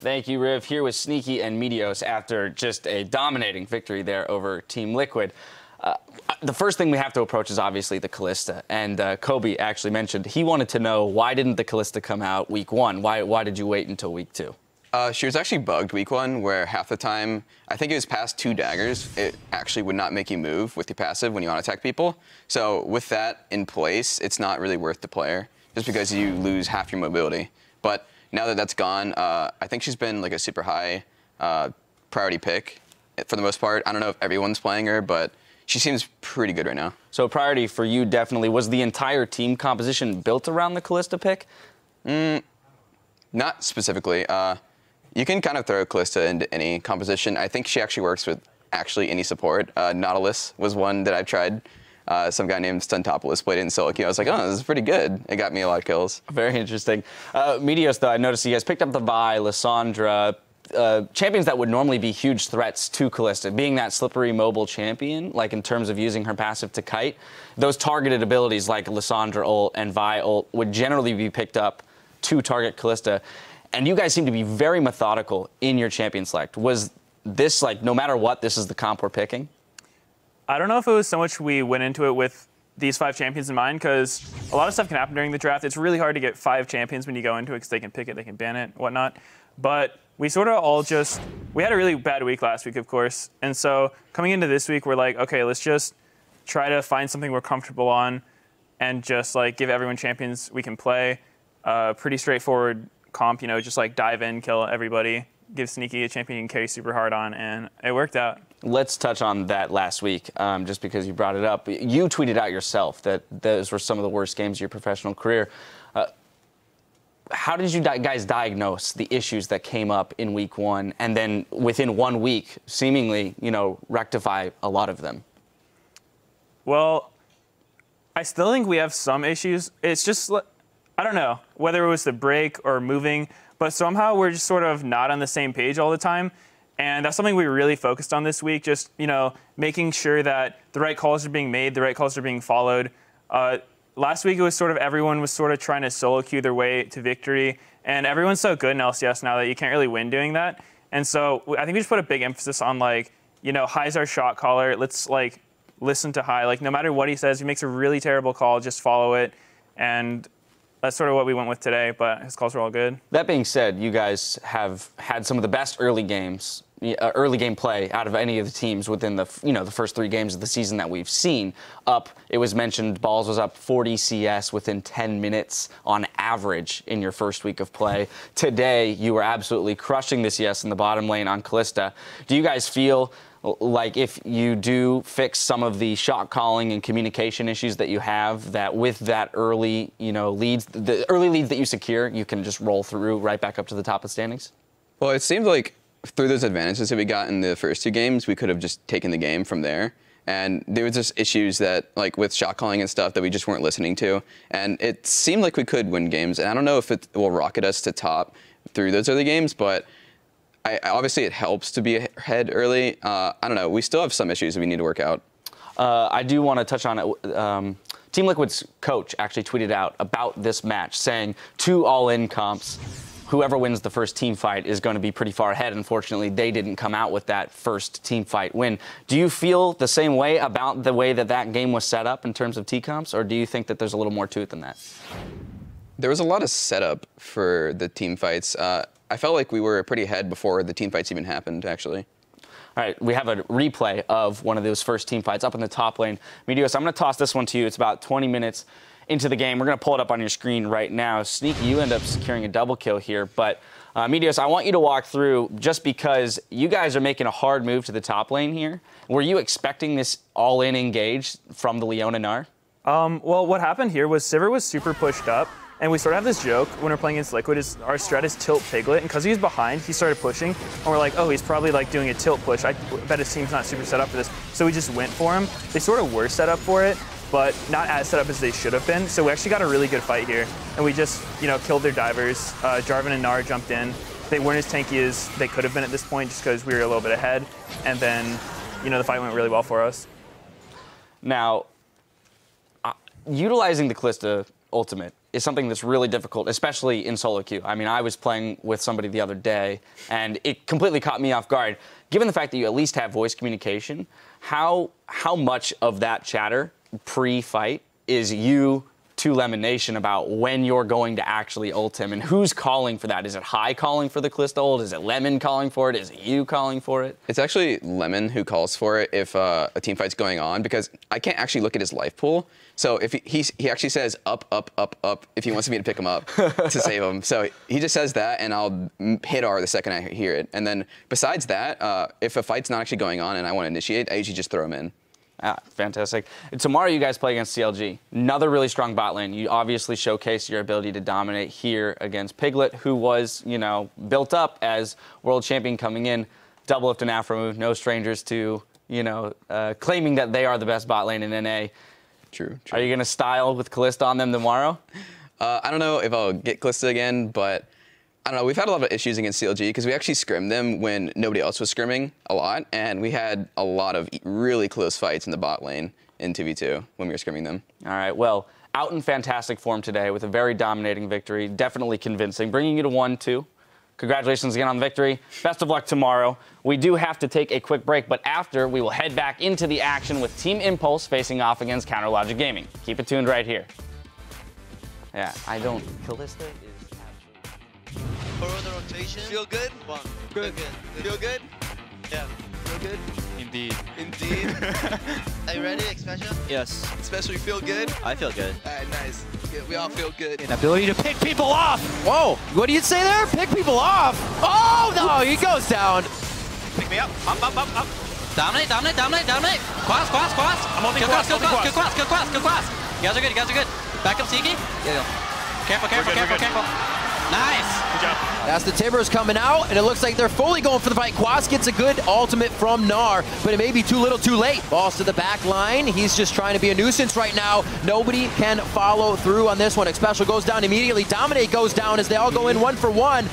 Thank you, Riv. Here with Sneaky and Meteos after just a dominating victory there over Team Liquid. The first thing we have to approach is obviously the Kalista. And Kobe actually mentioned he wanted to know, why didn't the Kalista come out week 1? Why did you wait until week 2? She was actually bugged week 1, where half the time, I think it was past 2 daggers, it actually would not make you move with your passive when you auto-attack people. So with that in place, it's not really worth the player, just because you lose half your mobility. But now that that's gone, I think she's been like a super high priority pick for the most part. I don't know if everyone's playing her, but she seems pretty good right now. So priority for you definitely. Was the entire team composition built around the Kalista pick? Not specifically. You can kind of throw Kalista into any composition. I think she actually works with any support. Nautilus was one that I've tried. Some guy named Stuntopoulos played it in solo queue. I was like, oh, this is pretty good. It got me a lot of kills. Very interesting. Meteos, though, I noticed you guys picked up the Vi, Lissandra, champions that would normally be huge threats to Kalista. Being that slippery mobile champion, like in terms of using her passive to kite, those targeted abilities like Lissandra ult and Vi ult would generally be picked up to target Kalista. And you guys seem to be very methodical in your champion select. Was this like, no matter what, this is the comp we're picking? I don't know if it was so much we went into it with these 5 champions in mind, because a lot of stuff can happen during the draft. It's really hard to get 5 champions when you go into it, because they can pick it, they can ban it, whatnot. But we sort of all we had a really bad week last week, of course. And so coming into this week, we're like, okay, let's just try to find something we're comfortable on and just like give everyone champions we can play. Pretty straightforward comp, you know, just like dive in, kill everybody, give Sneaky a champion you can carry super hard on, and it worked out. Let's touch on that last week, just because you brought it up. You tweeted out yourself that those were some of the worst games of your professional career. How did you guys diagnose the issues that came up in week 1, and then within 1 week, seemingly, you know, rectify a lot of them? Well, I still think we have some issues. It's just, I don't know whether it was the break or moving, but somehow we're just sort of not on the same page all the time. And that's something we really focused on this week, just, you know, making sure that the right calls are being made, the right calls are being followed. Last week, it was sort of everyone was sort of trying to solo queue their way to victory. And everyone's so good in LCS now that you can't really win doing that. And so I think we just put a big emphasis on, like, you know, High's our shot caller. Let's, like, listen to High. Like, no matter what he says, he makes a really terrible call, just follow it. And that's sort of what we went with today, but his calls were all good. That being said, you guys have had some of the best early game play out of any of the teams within the the first 3 games of the season that we've seen. It was mentioned, Balls was up 40 CS within 10 minutes on average in your first week of play. Today, you were absolutely crushing the CS in the bottom lane on Kalista. Do you guys feel like if you do fix some of the shot calling and communication issues that you have, that with that early, leads, the early leads that you secure, you can just roll through right back up to the top of standings? Well, it seemed like through those advantages that we got in the first 2 games, we could have just taken the game from there. And there was just issues that, like with shot calling and stuff, that we just weren't listening to. And it seemed like we could win games. And I don't know if it will rocket us to top through those early games, but obviously it helps to be ahead early. I don't know. We still have some issues that we need to work out. I do want to touch on it. Team Liquid's coach actually tweeted out about this match, saying 2 all-in comps, whoever wins the first team fight is going to be pretty far ahead. Unfortunately, they didn't come out with that first team fight win. Do you feel the same way about the way that game was set up in terms of T-comps, or do you think that there's a little more to it than that? There was a lot of setup for the team fights. I felt like we were pretty ahead before the team fights even happened, actually. All right, we have a replay of one of those first team fights up in the top lane. Meteos, I'm going to toss this one to you. It's about 20 minutes into the game. We're going to pull it up on your screen right now. Sneaky, you end up securing a double kill here. But, Meteos, I want you to walk through, just because you guys are making a hard move to the top lane here. Were you expecting this all-in engage from the Leona Gnar? Well, what happened here was Sivir was super pushed up. And we sort of have this joke when we're playing against Liquid, is our strat is tilt Piglet, and because he was behind, he started pushing, and we're like, oh, he's probably like doing a tilt push. I bet his team's not super set up for this. So we just went for him. They sort of were set up for it, but not as set up as they should have been. So we actually got a really good fight here, and we just, killed their divers. Jarvan and Gnar jumped in. They weren't as tanky as they could have been at this point, just because we were a little bit ahead, and then, the fight went really well for us. Now, utilizing the Kalista ultimate is something that's really difficult, especially in solo queue. I mean, I was playing with somebody the other day, and it completely caught me off guard. Given the fact that you at least have voice communication, how much of that chatter pre-fight is you to Lemon Nation about when you're going to actually ult him, and who's calling for that? Is it High calling for the Kalista ult? Is it Lemon calling for it? Is it you calling for it? It's actually Lemon who calls for it if a team fight's going on, because I can't actually look at his life pool. So if he actually says up, up, up, up if he wants me to pick him up to save him. So he just says that, and I'll hit R the second I hear it. And then besides that, if a fight's not actually going on and I want to initiate, I usually just throw him in. Ah, fantastic. And tomorrow you guys play against CLG. Another really strong bot lane. You obviously showcased your ability to dominate here against Piglet, who was, you know, built up as world champion coming in. Double lift and Afro move, no strangers to, you know, claiming that they are the best bot lane in NA. True. Are you going to style with Kalista on them tomorrow? I don't know if I'll get Kalista again, but I don't know. We've had a lot of issues against CLG because we actually scrimmed them when nobody else was scrimming a lot, and we had a lot of really close fights in the bot lane in 2v2 when we were scrimming them. All right, well, out in fantastic form today with a very dominating victory, definitely convincing, bringing you to 1-2. Congratulations again on the victory. Best of luck tomorrow. We do have to take a quick break, but after, we will head back into the action with Team Impulse facing off against Counter Logic Gaming. Keep it tuned right here. Yeah, I don't... Kalista is absolutely... Follow the rotation. Feel good? One. Good. Feel good? Yeah. Feel good? Indeed. Indeed. Are you ready, Expansion? Yes. Especially feel good? I feel good. Alright, nice. Good. We all feel good. An ability to pick people off. Whoa, what do you say there? Pick people off. Oh, no, he goes down. Pick me up. Up. Dominate. Quas. I'm holding quas. Kill quas. You guys are good. Back up, Tiki. Yeah. Careful. Nice. Good job. As the Timbers coming out, and it looks like they're fully going for the fight. Quas gets a good ultimate from Gnar, but it may be too little too late. Balls to the back line. He's just trying to be a nuisance right now. Nobody can follow through on this one. Xpecial goes down immediately. Dominate goes down as they all go in 1 for 1.